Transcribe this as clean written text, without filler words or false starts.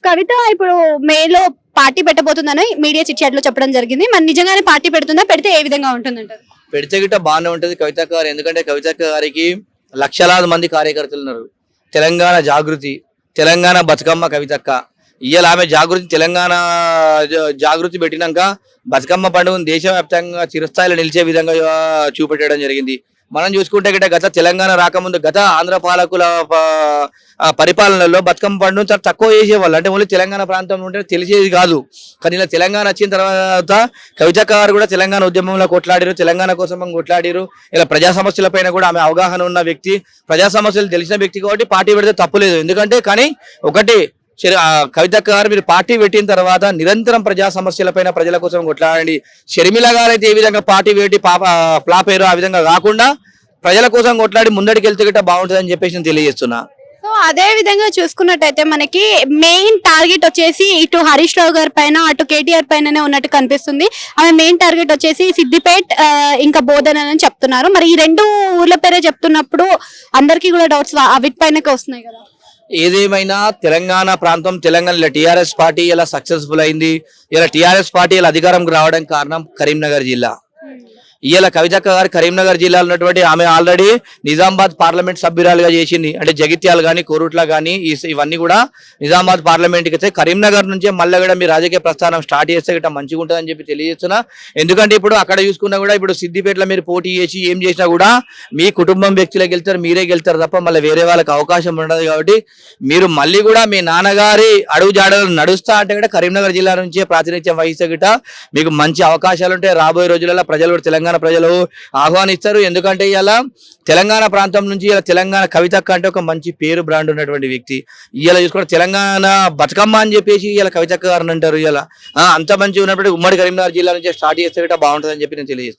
కవిత ఇప్పుడు మేలో party పెట్టబోతుందని media chit chat లో చెప్పడం జరిగింది. మరి నిజంగానే పార్టీ పెడుతుందా? పెడితే ఏ విధంగా ఉంటుందంటారు? పెడితే గిట్ట బాగానే ఉంటది కవితక్క గారు. ఎందుకంటే కవితక్క గారికి లక్షలాది మంది కార్యకర్తలు ఉన్నారు. తెలంగాణ జాగృతి, తెలంగాణ బతుకమ్మ కవితక్క. ఇవాళ ఆమె జాగృతి తెలంగాణ జాగృతి పెట్టినాక బతుకమ్మ పండుగను దేశవ్యాప్తంగా చిరస్థాయిలో నిలిచే విధంగా చూపెట్టడం జరిగింది. మనం చూసుకుంటే గిట్ట గత తెలంగాణ రాకముందు గత ఆంధ్ర పాలకుల పరిపాలనలో బతుకమ్మ పండుగ చాలా తక్కువ చేసేవాళ్ళు. అంటే ఓన్లీ తెలంగాణ ప్రాంతంలో ఉంటే తెలిసేది కాదు. కానీ ఇలా తెలంగాణ వచ్చిన తర్వాత కవితక్క గారు కూడా తెలంగాణ ఉద్యమంలో కొట్లాడిరు, తెలంగాణ కోసం కొట్లాడిరు. ఇలా ప్రజా సమస్యల పైన కూడా ఆమె అవగాహన ఉన్న వ్యక్తి, ప్రజా సమస్యలు తెలిసిన వ్యక్తి కాబట్టి పార్టీ పెడితే తప్పులేదు. ఎందుకంటే కానీ ఒకటి కవితక్క గారు మీరు పార్టీ పెట్టిన తర్వాత నిరంతరం ప్రజా సమస్యలపైన ప్రజల కోసం కొట్లాడండి. షర్మిల గారు అయితే ఏ విధంగా పార్టీ పెట్టి ఫ్లాప్ అయ్యారో ఆ విధంగా కాకుండా ప్రజల కోసం కొట్లాడి ముందడికి వెళ్తే గిట్ట బాగుంటుందని చెప్పేసి నేను తెలియజేస్తున్నా. సో అదే విధంగా చూసుకున్నట్టయితే మనకి మెయిన్ టార్గెట్ వచ్చేసి ఇటు హరీష్ రావు గారి పైన అటు కేటీఆర్ పైననే ఉన్నట్టు కనిపిస్తుంది. ఆమె మెయిన్ టార్గెట్ వచ్చేసి సిద్దిపేట్ ఇంకా బోధన అని చెప్తున్నారు. మరి ఈ రెండు ఊర్ల పేరే చెప్తున్నప్పుడు అందరికీ కూడా డౌట్స్ వీటిపైనకే వస్తున్నాయి కదా. ఏదేమైనా తెలంగాణ ప్రాంతం, తెలంగాణలో టీఆర్ఎస్ పార్టీ ఇలా సక్సెస్ఫుల్ అయింది. ఇలా టీఆర్ఎస్ పార్టీ ఇలా అధికారంకి రావడానికి కారణం కరీంనగర్ జిల్లా. ఇవాళ కవితక్క గారు కరీంనగర్ జిల్లాలో ఉన్నటువంటి ఆమె ఆల్రెడీ నిజామాబాద్ పార్లమెంట్ సభ్యురాలుగా చేసింది. అంటే జగిత్యాల కానీ కోరుట్ల కానీ ఇవన్నీ కూడా నిజామాబాద్ పార్లమెంట్కి అయితే కరీంనగర్ నుంచే మళ్ళీ కూడా మీ రాజకీయ ప్రస్థానం స్టార్ట్ చేస్తే గిట్ట మంచిగా ఉంటుందని చెప్పి తెలియజేస్తున్నా. ఎందుకంటే ఇప్పుడు అక్కడ చూసుకున్నా కూడా ఇప్పుడు సిద్దిపేటలో మీరు పోటీ చేసి ఏం చేసినా కూడా మీ కుటుంబం వ్యక్తులే గెలుస్తారు, మీరే గెలుస్తారు తప్ప మళ్ళీ వేరే వాళ్ళకి అవకాశం ఉండదు. కాబట్టి మీరు మళ్ళీ కూడా మీ నాన్నగారి అడుగు జాడలు నడుస్తా అంటే కూడా కరీంనగర్ జిల్లా నుంచే ప్రాతినిధ్యం వహిస్తే గిట్ట మీకు మంచి అవకాశాలు ఉంటాయి. రాబోయే రోజులలో ప్రజలు కూడా తెలంగాణ ప్రజలు ఆహ్వానిస్తారు. ఎందుకంటే ఇలా తెలంగాణ ప్రాంతం నుంచి ఇలా తెలంగాణ కవితక్క అంటే ఒక మంచి పేరు బ్రాండ్ ఉన్నటువంటి వ్యక్తి. ఇలా చూసుకుంటే తెలంగాణ బతుకమ్మ అని చెప్పేసి ఇలా కవితక్క గారు అంటారు. ఇలా అంత మంచి ఉన్నప్పుడు ఉమ్మడి కరీంనగర్ జిల్లా నుంచి స్టార్ట్ చేస్తే బాగుంటుందని చెప్పి నేను తెలియజేస్తాను.